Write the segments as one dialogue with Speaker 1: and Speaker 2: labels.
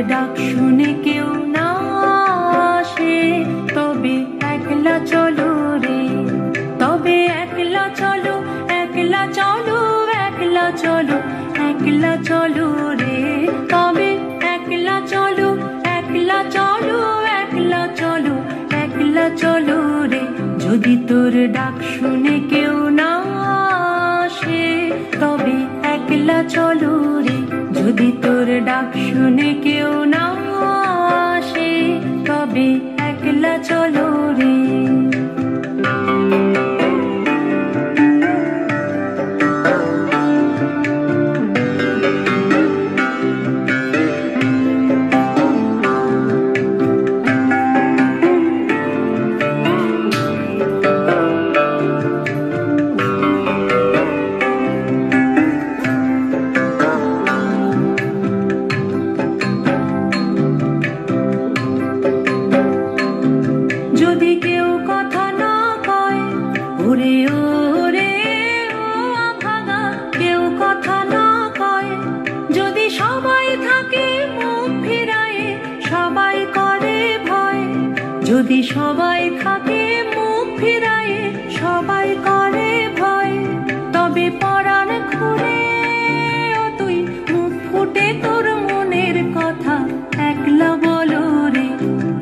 Speaker 1: ডাক শুনে কেউ না আসে, তবে একলা চলো রে, তবে একলা চলো, একলা চলো, একলা চলো, একলা চলো রে, তবে একলা চলো, একলা চলো, একলা চলো, একলা চলো রে। যদি তোর ডাক শুনে কেউ না আসে, তবে একলা চলো রে। যদি তোর ডাক শুনে কেউ না আসে, তবে একলা চলো রে। যদি কেউ কথা না কয়, ওরে ওরে ও আভাগা, কেউ কথা না কয়, যদি সবাই থাকে মুখ ফিরায়ে, সবাই করে ভয়, যদি সবাই থাকে মুখ ফিরায়ে, সবাই করে ভয়, তবে পরাণ খুলে ও তুই মুখ ফুটে তোর মনের কথা একলা বলো রে।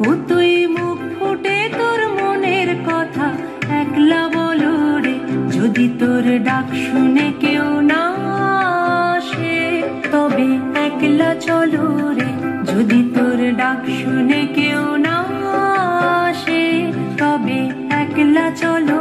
Speaker 1: ও তুই মুখ ফুটে তোর মনের কথা একলা বলো রে। যদি তোর ডাক শুনে কেউ না আসে, তবে একলা চলো রে। যদি তোর ডাক শুনে কেউ না আসে, তবে একলা চলো